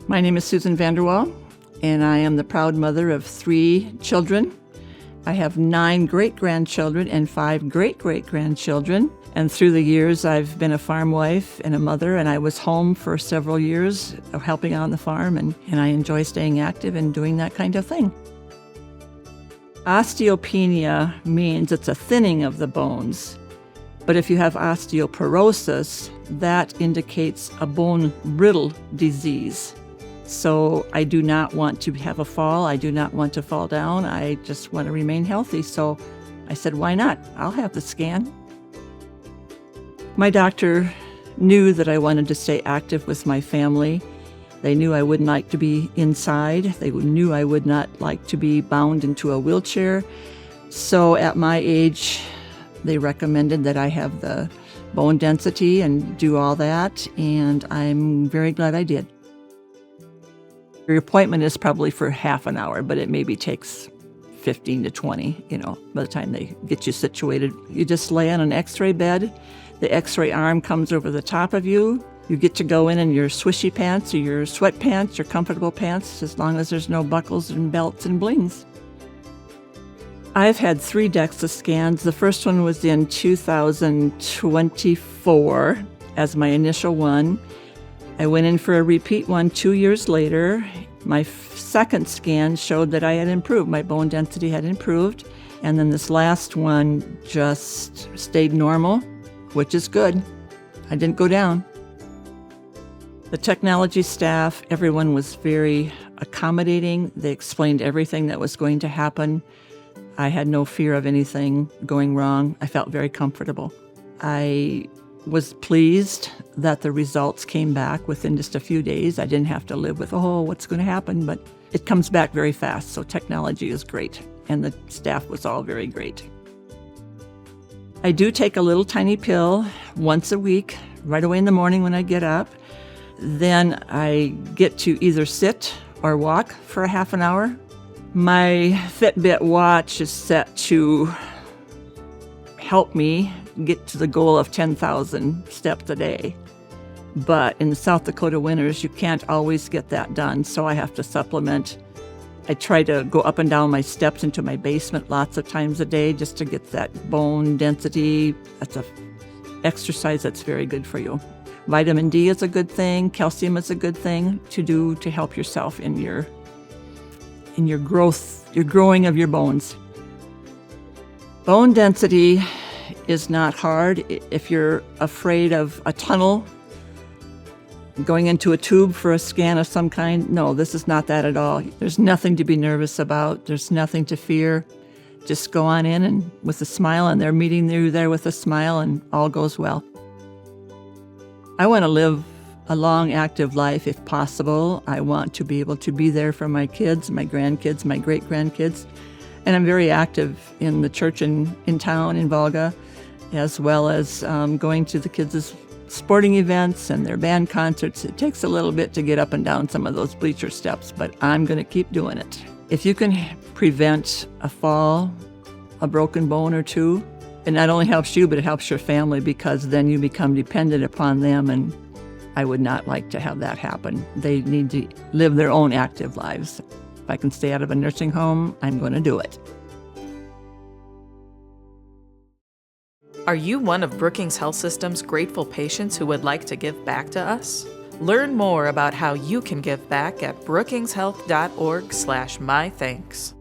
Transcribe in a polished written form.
My name is Susan Vanderwall, and I am the proud mother of 3 children. I have 9 great-grandchildren and 5 great-great-grandchildren. And through the years, I've been a farm wife and a mother, and I was home for several years helping out on the farm, and I enjoy staying active and doing that kind of thing. Osteopenia means it's a thinning of the bones. But if you have osteoporosis, that indicates a bone-brittle disease. So I do not want to have a fall. I do not want to fall down. I just want to remain healthy. So I said, why not? I'll have the scan. My doctor knew that I wanted to stay active with my family. They knew I wouldn't like to be inside. They knew I would not like to be bound into a wheelchair. So at my age, they recommended that I have the bone density and do all that, and I'm very glad I did. Your appointment is probably for half an hour, but it maybe takes 15 to 20, by the time they get you situated. You just lay on an x-ray bed. The x-ray arm comes over the top of you. You get to go in your swishy pants or your sweatpants, your comfortable pants, as long as there's no buckles and belts and blings. I've had 3 DEXA scans. The first one was in 2024 as my initial one. I went in for a repeat one 2 years later. My second scan showed that I had improved. My bone density had improved. And then this last one just stayed normal, which is good. I didn't go down. The technology staff, everyone was very accommodating. They explained everything that was going to happen. I had no fear of anything going wrong. I felt very comfortable. I was pleased that the results came back within just a few days. I didn't have to live with, what's going to happen? But it comes back very fast, so technology is great, and the staff was all very great. I do take a little tiny pill once a week, right away in the morning when I get up. Then I get to either sit or walk for a half an hour. My Fitbit watch is set to help me get to the goal of 10,000 steps a day. But in the South Dakota winters, you can't always get that done, so I have to supplement. I try to go up and down my steps into my basement lots of times a day just to get that bone density. That's an exercise that's very good for you. Vitamin D is a good thing. Calcium is a good thing to do to help yourself in your growth, your growing of your bones. Bone density is not hard. If you're afraid of a tunnel, going into a tube for a scan of some kind, no, this is not that at all. There's nothing to be nervous about. There's nothing to fear. Just go on in and with a smile, and they're meeting you there with a smile, and all goes well. I want to live a long, active life if possible. I want to be able to be there for my kids, my grandkids, my great-grandkids. And I'm very active in the church in town in Volga, as well as going to the kids' sporting events and their band concerts. It takes a little bit to get up and down some of those bleacher steps, but I'm going to keep doing it. If you can prevent a fall, a broken bone or two, it not only helps you, but it helps your family, because then you become dependent upon them, and I would not like to have that happen. They need to live their own active lives. If I can stay out of a nursing home, I'm going to do it. Are you one of Brookings Health System's grateful patients who would like to give back to us? Learn more about how you can give back at brookingshealth.org/mythanks.